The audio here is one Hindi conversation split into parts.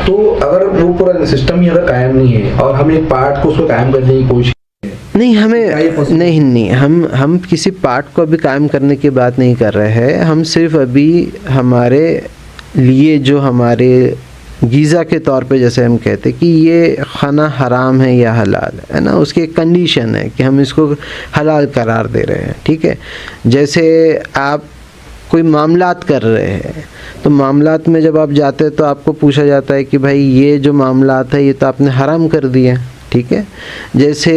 तो अगर वो पूरा सिस्टम ही अगर कायम नहीं है और हम एक पार्ट को उसको कायम करने की कोशिश, नहीं हमें नहीं हम किसी पार्ट को अभी कायम करने की बात नहीं कर रहे हैं। हम सिर्फ अभी हमारे लिए जो हमारे गीज़ा के तौर पे जैसे हम कहते कि ये खाना हराम है या हलाल है ना, उसकी एक कंडीशन है कि हम इसको हलाल करार दे रहे हैं। ठीक है, जैसे आप कोई मामलात कर रहे हैं तो मामलात में जब आप जाते हैं तो आपको पूछा जाता है कि भाई ये जो मामलात है ये तो आपने हराम कर दिया। ठीक है, जैसे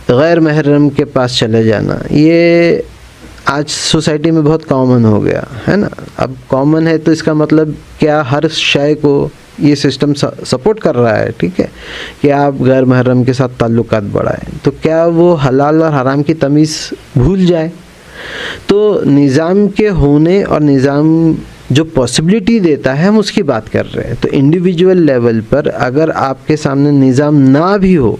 गैर महरम के पास चले जाना, ये आज सोसाइटी में बहुत कॉमन हो गया है ना। अब कॉमन है तो इसका मतलब क्या हर शय को ये सिस्टम सपोर्ट कर रहा है। ठीक है, कि आप गैर महरम के साथ ताल्लुकात बढ़ाएं, तो क्या वो हलाल और हराम की तमीज़ भूल जाए? तो निज़ाम के होने और निज़ाम जो पॉसिबिलिटी देता है हम उसकी बात कर रहे हैं। तो इंडिविजुअल लेवल पर अगर आपके सामने निज़ाम ना भी हो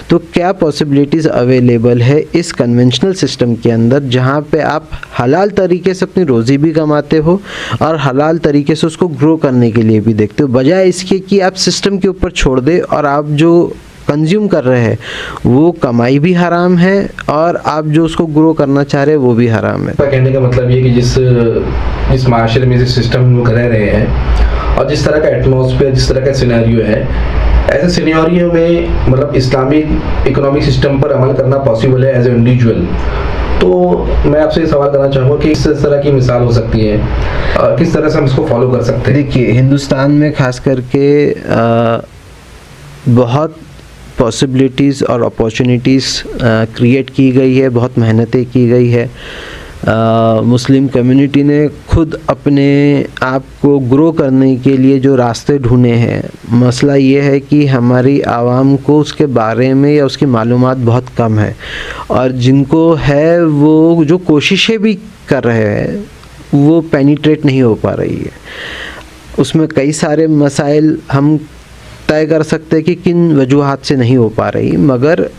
तो क्या पॉसिबिलिटीज़ अवेलेबल है इस कन्वेंशनल सिस्टम के अंदर, जहाँ पे आप हलाल तरीके से अपनी रोज़ी भी कमाते हो और हलाल तरीके से उसको ग्रो करने के लिए भी देखते हो, बजाय इसके कि आप सिस्टम के ऊपर छोड़ दे और आप जो कंज्यूम कर रहे हैं वो कमाई भी हराम है और आप जो उसको ग्रो करना चाह रहे हैं वो भी हराम है। कहने का मतलब ये कि जिस माशरे में जिस सिस्टम में रह रहे हैं और जिस तरह का एटमॉस्फेयर, जिस तरह का सिनेरियो है, ऐसे सिनेरियो में मतलब इस्लामिक इकोनॉमिक सिस्टम पर अमल करना पॉसिबल है एज ए इंडिविजुअल। तो मैं आपसे सवाल करना चाहूँगा कि किस तरह की मिसाल हो सकती है, किस तरह से हम इसको फॉलो कर सकते हैं? देखिए, हिंदुस्तान में खास करके बहुत पॉसिबिलिटीज़ और अपॉर्चुनिटीज़ क्रिएट की गई है, बहुत मेहनतें की गई है। मुस्लिम कम्युनिटी ने खुद अपने आप को ग्रो करने के लिए जो रास्ते ढूंढे हैं। मसला ये है कि हमारी आवाम को उसके बारे में या उसकी मालूमात बहुत कम है, और जिनको है वो जो कोशिशें भी कर रहे हैं वो पेनिट्रेट नहीं हो पा रही है। उसमें कई सारे मसाइल हम तय कर सकते हैं कि किन वजूहात से नहीं हो पा रही, मगर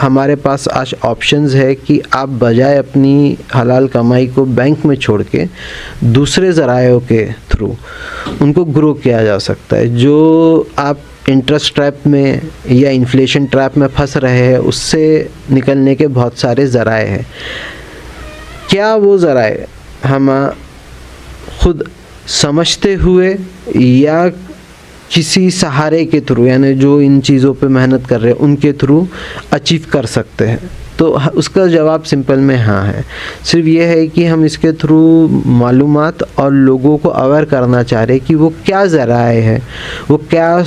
हमारे पास आज ऑप्शंस है कि आप बजाय अपनी हलाल कमाई को बैंक में छोड़ के दूसरे ज़रायों के थ्रू उनको ग्रो किया जा सकता है। जो आप इंटरेस्ट ट्रैप में या इन्फ्लेशन ट्रैप में फंस रहे हैं उससे निकलने के बहुत सारे ज़राए हैं। क्या वो ज़राए हम खुद समझते हुए या किसी सहारे के थ्रू, यानी जो इन चीज़ों पे मेहनत कर रहे हैं उनके थ्रू अचीव कर सकते हैं? तो उसका जवाब सिंपल में हाँ है। सिर्फ ये है कि हम इसके थ्रू मालूमात और लोगों को अवेयर करना चाह रहे हैं कि वो क्या ज़राए हैं, वो क्या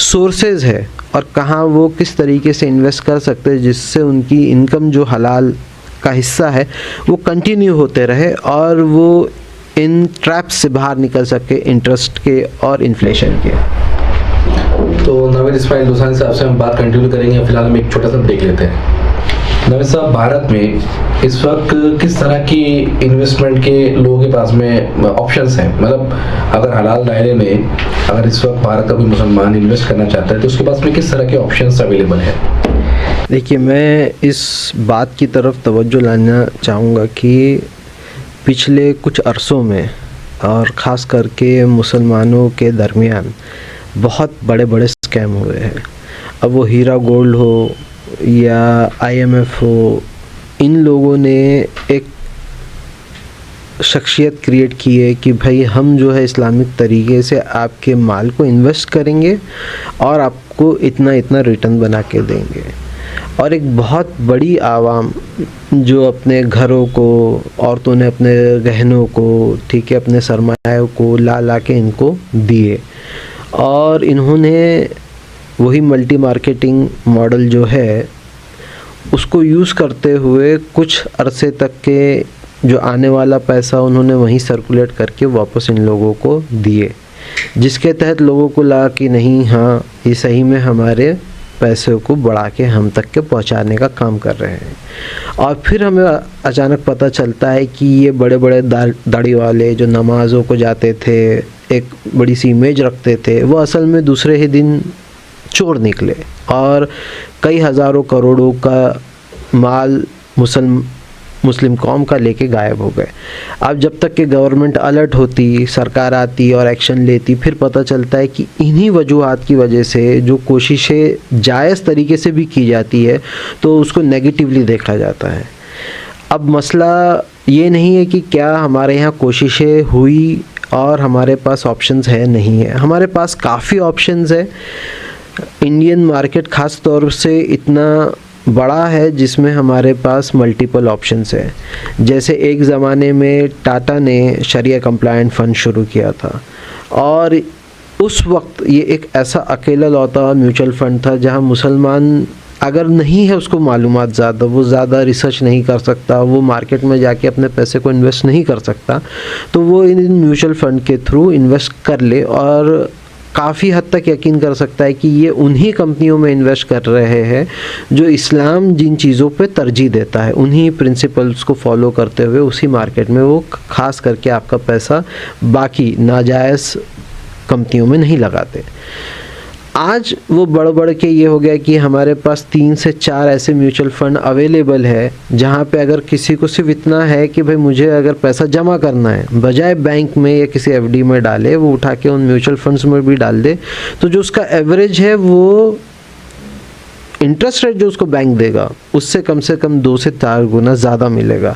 सोर्सेज है और कहाँ वो किस तरीके से इन्वेस्ट कर सकते हैं जिससे उनकी इनकम जो हलाल का हिस्सा है वो कंटिन्यू होते रहे और वो इन ट्रैप्स से बाहर निकल सके, इंटरेस्ट के और इन्फ्लेशन के। तो नावेद इस्माइल दोसांझ साहब से हम बात कंटिन्यू करेंगे। फिलहाल हम एक छोटा सा ब्रेक लेते हैं। नावेद साहब, भारत में इस वक्त किस तरह की इन्वेस्टमेंट के लोगों के पास में ऑप्शंस हैं? मतलब अगर हलाल दायरे में अगर इस वक्त भारत का कोई मुसलमान इन्वेस्ट करना चाहता है तो उसके पास में किस तरह के ऑप्शंस अवेलेबल हैं? देखिए, मैं इस बात की तरफ तवज्जो लाना चाहूँगा कि पिछले कुछ अरसों में और ख़ास करके मुसलमानों के दरमियान बहुत बड़े बड़े स्कैम हुए हैं। अब वो हीरा गोल्ड हो या IMF हो, इन लोगों ने एक शख्सियत क्रिएट की है कि भाई हम जो है इस्लामिक तरीके से आपके माल को इन्वेस्ट करेंगे और आपको इतना इतना रिटर्न बना के देंगे। और एक बहुत बड़ी आवाम जो अपने घरों को, औरतों ने अपने गहनों को, ठीक है, अपने सरमायों को ला के इनको दिए और इन्होंने वही मल्टी मार्केटिंग मॉडल जो है उसको यूज़ करते हुए कुछ अरसे तक के जो आने वाला पैसा उन्होंने वहीं सर्कुलेट करके वापस इन लोगों को दिए, जिसके तहत लोगों को लगा कि नहीं, हाँ, ये सही में हमारे पैसे को बढ़ा के हम तक के पहुंचाने का काम कर रहे हैं। और फिर हमें अचानक पता चलता है कि ये बड़े बड़े दाढ़ी वाले जो नमाज़ों को जाते थे, एक बड़ी सी इमेज रखते थे, वो असल में दूसरे ही दिन चोर निकले और कई हज़ारों करोड़ों का माल मुस्लिम कौम का लेके गायब हो गए। अब जब तक कि गवर्नमेंट अलर्ट होती, सरकार आती और एक्शन लेती, फिर पता चलता है कि इन्हीं वजूहात की वजह से जो कोशिशें जायज़ तरीके से भी की जाती है तो उसको नेगेटिवली देखा जाता है। अब मसला ये नहीं है कि क्या हमारे यहाँ कोशिशें हुई और हमारे पास ऑप्शंस है, नहीं है, हमारे पास काफ़ी ऑप्शंस है। इंडियन मार्केट ख़ास तौर से इतना बड़ा है जिसमें हमारे पास मल्टीपल ऑप्शंस है। जैसे एक ज़माने में टाटा ने शरिया कंप्लायंट फ़ंड शुरू किया था और उस वक्त ये एक ऐसा अकेला लौता म्यूचुअल फ़ंड था जहां मुसलमान अगर नहीं है उसको मालूमात ज़्यादा, वो ज़्यादा रिसर्च नहीं कर सकता, वो मार्केट में जाके अपने पैसे को इन्वेस्ट नहीं कर सकता, तो वो इन म्यूचुअल फ़ंड के थ्रू इन्वेस्ट कर ले और काफ़ी हद तक यकीन कर सकता है कि ये उन्हीं कंपनियों में इन्वेस्ट कर रहे हैं जो इस्लाम जिन चीज़ों पे तरजीह देता है, उन्हीं प्रिंसिपल्स को फॉलो करते हुए उसी मार्केट में वो खास करके आपका पैसा बाकी नाजायज़ कंपनियों में नहीं लगाते। आज वो बढ़ के ये हो गया कि हमारे पास 3 से 4 ऐसे म्यूचुअल फ़ंड अवेलेबल है जहाँ पे अगर किसी को सिर्फ इतना है कि भाई मुझे अगर पैसा जमा करना है, बजाय बैंक में या किसी एफडी में डाले, वो उठा के उन म्यूचुअल फंड्स में भी डाल दे, तो जो उसका एवरेज है वो इंटरेस्ट रेट जो उसको बैंक देगा उससे कम 2 से 4 गुना ज़्यादा मिलेगा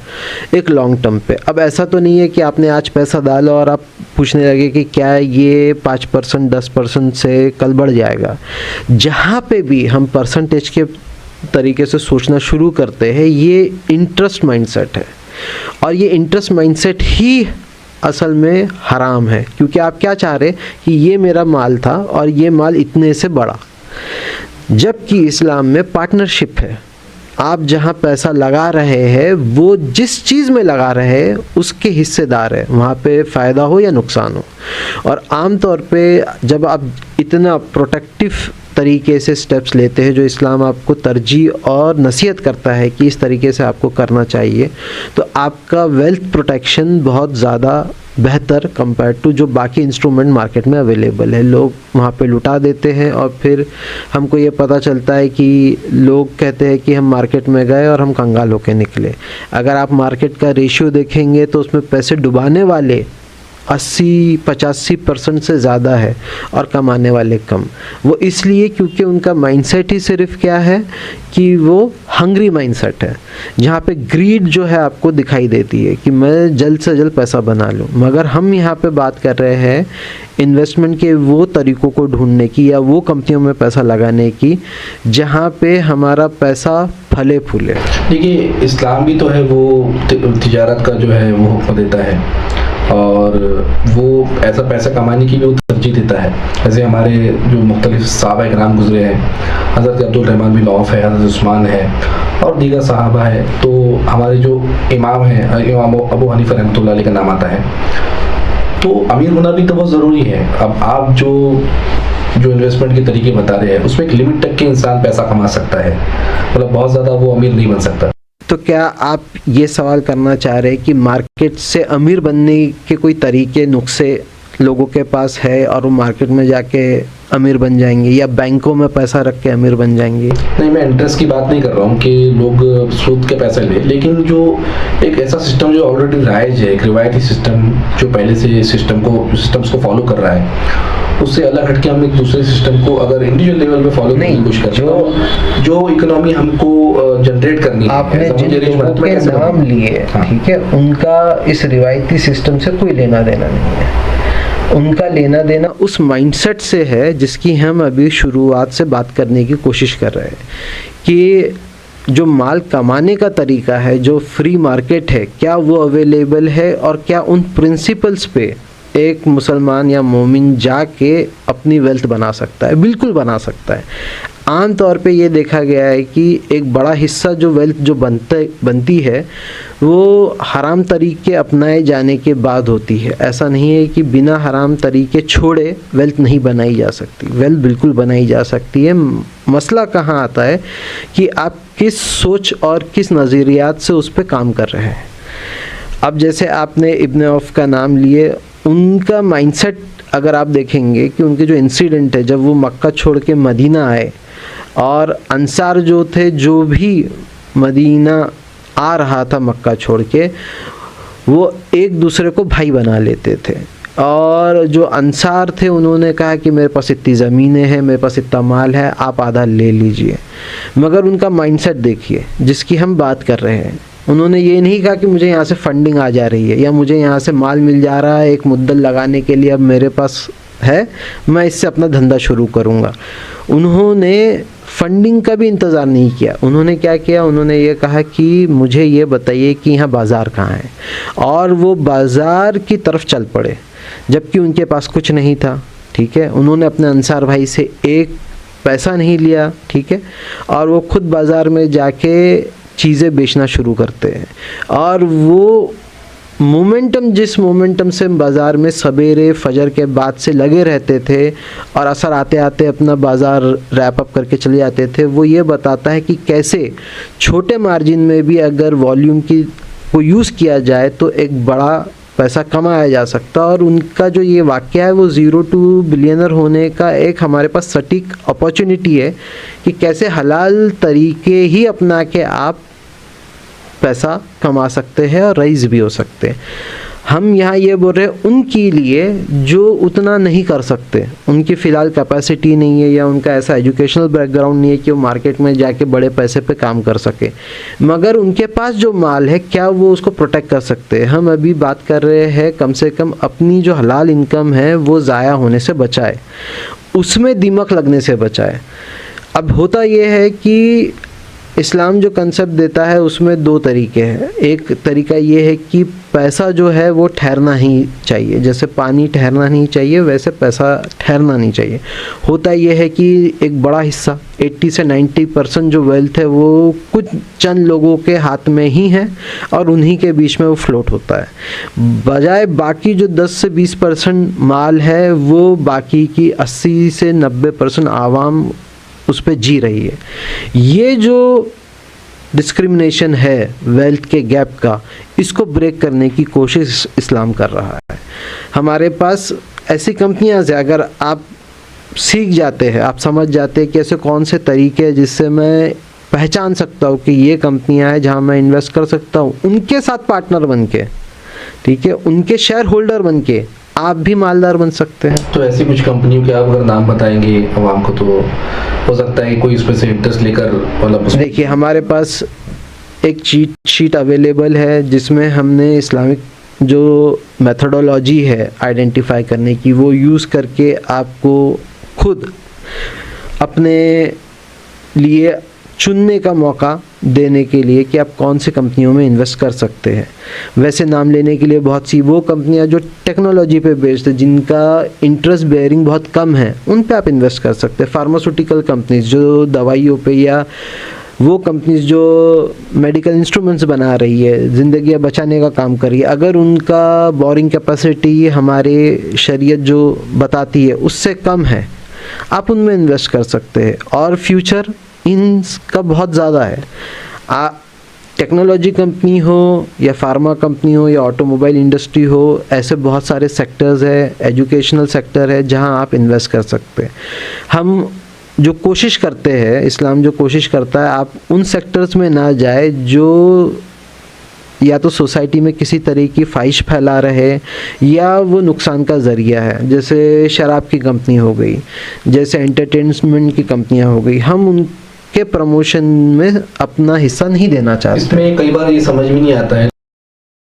एक लॉन्ग टर्म पे। अब ऐसा तो नहीं है कि आपने आज पैसा डाला और आप पूछने लगे कि क्या ये 5% 10% से कल बढ़ जाएगा। जहाँ पे भी हम परसेंटेज के तरीके से सोचना शुरू करते हैं, ये इंटरेस्ट माइंडसेट है और ये इंटरेस्ट माइंडसेट ही असल में हराम है, क्योंकि आप क्या चाह रहे कि ये मेरा माल था और ये माल इतने से बढ़ा, जबकि इस्लाम में पार्टनरशिप है। आप जहाँ पैसा लगा रहे हैं वो जिस चीज़ में लगा रहे हैं उसके हिस्सेदार है, वहाँ पे फ़ायदा हो या नुकसान हो। और आम तौर पे जब आप इतना प्रोटेक्टिव तरीके से स्टेप्स लेते हैं जो इस्लाम आपको तरजीह और नसीहत करता है कि इस तरीके से आपको करना चाहिए, तो आपका वेल्थ प्रोटेक्शन बहुत ज़्यादा बेहतर कंपेयर टू जो बाकी इंस्ट्रूमेंट मार्केट में अवेलेबल है। लोग वहाँ पे लुटा देते हैं और फिर हमको ये पता चलता है कि लोग कहते हैं कि हम मार्केट में गए और हम कंगाल होके निकले। अगर आप मार्केट का रेशियो देखेंगे तो उसमें पैसे डुबाने वाले 80-85% से ज़्यादा है और कमाने वाले कम। वो इसलिए क्योंकि उनका माइंडसेट ही सिर्फ क्या है कि वो हंग्री माइंडसेट है, जहाँ पे ग्रीड जो है आपको दिखाई देती है कि मैं जल्द से जल्द पैसा बना लूँ। मगर हम यहाँ पे बात कर रहे हैं इन्वेस्टमेंट के वो तरीक़ों को ढूंढने की या वो कंपनियों में पैसा लगाने की जहाँ पे हमारा पैसा फले फूले। देखिए, इस्लाम भी तो है वो तिजारत का जो है वो हुक्म देता है और वो ऐसा पैसा कमाने की भी वो तरजीह देता है। जैसे हमारे जो मुख्तलिफ सहाबा इकराम गुजरे हैं, हज़रत अब्दुल रहमान बिन औफ है, हज़रत उस्मान है और दीगर सहाबा है, तो हमारे जो इमाम हैं, इमाम अबू हनीफा रहमतुल्लाह अलैह का नाम आता है। तो अमीर होना भी तो बहुत ज़रूरी है। अब आप जो इन्वेस्टमेंट के तरीके बता रहे हैं उसमें एक लिमिट तक के इंसान पैसा कमा सकता है, मतलब बहुत ज़्यादा वो अमीर नहीं बन सकता। तो क्या आप ये सवाल करना चाह रहे हैं कि मार्केट से अमीर बनने के कोई तरीके नुस्खे लोगों के पास है और वो मार्केट में जाके अमीर बन जाएंगे या बैंकों में पैसा रख के अमीर बन जाएंगे? नहीं, मैं इंटरेस्ट की बात नहीं कर रहा हूँ कि लोग सूद के पैसे ले, लेकिन जो एक ऐसा सिस्टम जो ऑलरेडी राइज है, एक रिवायती सिस्टम जो पहले से सिस्टम्स को फॉलो कर रहा है, उससे अलग हटके हम एक दूसरे सिस्टम को अगर इंडिविजुअल लेवल पे फॉलो करने की कोशिश करते हैं, जो इकोनॉमी हमको जनरेट करनी है। आपने जिन लोगों के नाम लिए, ठीक है, उनका इस रिवायती सिस्टम से कोई लेना देना नहीं है। उनका लेना देना उस माइंडसेट से है जिसकी हम अभी शुरुआत से बात करने की कोशिश कर रहे हैं कि जो माल कमाने का तरीका है, जो फ्री मार्केट है, क्या वो अवेलेबल है और क्या उन प्रिंसिपल्स पे एक मुसलमान या मोमिन जाके अपनी वेल्थ बना सकता है? बिल्कुल बना सकता है। आम तौर पे ये देखा गया है कि एक बड़ा हिस्सा जो वेल्थ जो बनती है वो हराम तरीके अपनाए जाने के बाद होती है। ऐसा नहीं है कि बिना हराम तरीके छोड़े वेल्थ नहीं बनाई जा सकती, वेल्थ बिल्कुल बनाई जा सकती है। मसला कहाँ आता है कि आप किस सोच और किस नज़रियात से उस पर काम कर रहे हैं। अब जैसे आपने इब्न औफ का नाम लिए, उनका माइंडसेट अगर आप देखेंगे कि उनके जो इंसिडेंट है जब वो मक्का छोड़ के मदीना आए और अंसार जो थे, जो भी मदीना आ रहा था मक्का छोड़ के, वो एक दूसरे को भाई बना लेते थे। और जो अंसार थे उन्होंने कहा कि मेरे पास इतनी ज़मीनें हैं, मेरे पास इतना माल है, आप आधा ले लीजिए। मगर उनका माइंडसेट देखिए जिसकी हम बात कर रहे हैं। उन्होंने ये नहीं कहा कि मुझे यहाँ से फंडिंग आ जा रही है या मुझे यहाँ से माल मिल जा रहा है एक मुद्दल लगाने के लिए, अब मेरे पास है, मैं इससे अपना धंधा शुरू करूँगा। उन्होंने फंडिंग का भी इंतज़ार नहीं किया। उन्होंने क्या किया, उन्होंने ये कहा कि मुझे ये बताइए कि यहाँ बाज़ार कहाँ है, और वो बाज़ार की तरफ चल पड़े जबकि उनके पास कुछ नहीं था। ठीक है, उन्होंने अपने अंसार भाई से एक पैसा नहीं लिया। ठीक है, और वो खुद बाज़ार में जाके चीज़ें बेचना शुरू करते हैं। और वो मोमेंटम, जिस मोमेंटम से बाज़ार में सवेरे फजर के बाद से लगे रहते थे और असर आते आते अपना बाज़ार रैप अप करके चले जाते थे, वो ये बताता है कि कैसे छोटे मार्जिन में भी अगर वॉल्यूम की को यूज़ किया जाए तो एक बड़ा पैसा कमाया जा सकता। और उनका जो ये वाक़या है वो 0 to बिलियनर होने का एक हमारे पास सटीक अपॉर्चुनिटी है कि कैसे हलाल तरीके ही अपना के आप पैसा कमा सकते हैं और रईस भी हो सकते हैं। हम यहाँ ये बोल रहे हैं उनके लिए जो उतना नहीं कर सकते, उनकी फ़िलहाल कैपेसिटी नहीं है या उनका ऐसा एजुकेशनल बैकग्राउंड नहीं है कि वो मार्केट में जाके बड़े पैसे पे काम कर सके, मगर उनके पास जो माल है क्या वो उसको प्रोटेक्ट कर सकते हैं। हम अभी बात कर रहे हैं कम से कम अपनी जो हलाल इनकम है वो ज़ाया होने से बचाए, उसमें दीमक लगने से बचाए। अब होता ये है कि इस्लाम जो कंसेप्ट देता है उसमें दो तरीके हैं। एक तरीका ये है कि पैसा जो है वो ठहरना ही चाहिए, जैसे पानी ठहरना नहीं चाहिए वैसे पैसा ठहरना नहीं चाहिए। होता ये है कि एक बड़ा हिस्सा 80 से 90% जो वेल्थ है वो कुछ चंद लोगों के हाथ में ही है और उन्हीं के बीच में वो फ्लोट होता है, बजाय बाकी जो 10 से 20% माल है वो बाकी की 80 से 90% आवाम उस पर जी रही है। ये जो डिस्क्रिमिनेशन है वेल्थ के गैप का, इसको ब्रेक करने की कोशिश इस्लाम कर रहा है। हमारे पास ऐसी कंपनियां हैं, अगर आप सीख जाते हैं, आप समझ जाते हैं कि ऐसे कौन से तरीके हैं जिससे मैं पहचान सकता हूँ कि ये कंपनियां हैं जहाँ मैं इन्वेस्ट कर सकता हूँ, उनके साथ पार्टनर बन के, ठीक है, उनके शेयर होल्डर बन के आप भी मालदार बन सकते हैं। तो ऐसी कुछ कंपनियों के आप अगर नाम बताएंगे आवाम को तो हो सकता है कि कोई इसमें से इंटरेस्ट लेकर, मतलब देखिए हमारे पास एक चीट शीट अवेलेबल है जिसमें हमने इस्लामिक जो मेथोडोलॉजी है आइडेंटिफाई करने की वो यूज़ करके आपको खुद अपने लिए चुनने का मौका देने के लिए कि आप कौन सी कंपनियों में इन्वेस्ट कर सकते हैं। वैसे नाम लेने के लिए बहुत सी वो कंपनियां जो टेक्नोलॉजी पे बेस्ड है, जिनका इंटरेस्ट बेयरिंग बहुत कम है, उन पे आप इन्वेस्ट कर सकते हैं। फार्मास्यूटिकल कंपनीज जो दवाइयों पे, या वो कंपनीज जो मेडिकल इंस्ट्रूमेंट्स बना रही है, ज़िंदगियाँ बचाने का काम कर रही है, अगर उनका बोरिंग कैपेसिटी हमारे शरीयत जो बताती है उससे कम है, आप उनमें इन्वेस्ट कर सकते हैं। और फ्यूचर इनका बहुत ज़्यादा है। टेक्नोलॉजी कंपनी हो या फार्मा कंपनी हो या ऑटोमोबाइल इंडस्ट्री हो, ऐसे बहुत सारे सेक्टर्स है, एजुकेशनल सेक्टर है जहां आप इन्वेस्ट कर सकते हैं। हम जो कोशिश करते हैं, इस्लाम जो कोशिश करता है, आप उन सेक्टर्स में ना जाए जो या तो सोसाइटी में किसी तरह की ख्वाहिश फैला रहे या वो नुकसान का ज़रिया है। जैसे शराब की कंपनी हो गई, जैसे एंटरटेनमेंट की कंपनियां हो गई, हम उनके प्रमोशन में अपना हिस्सा नहीं देना चाहते। इसमें कई बार ये समझ में नहीं आता है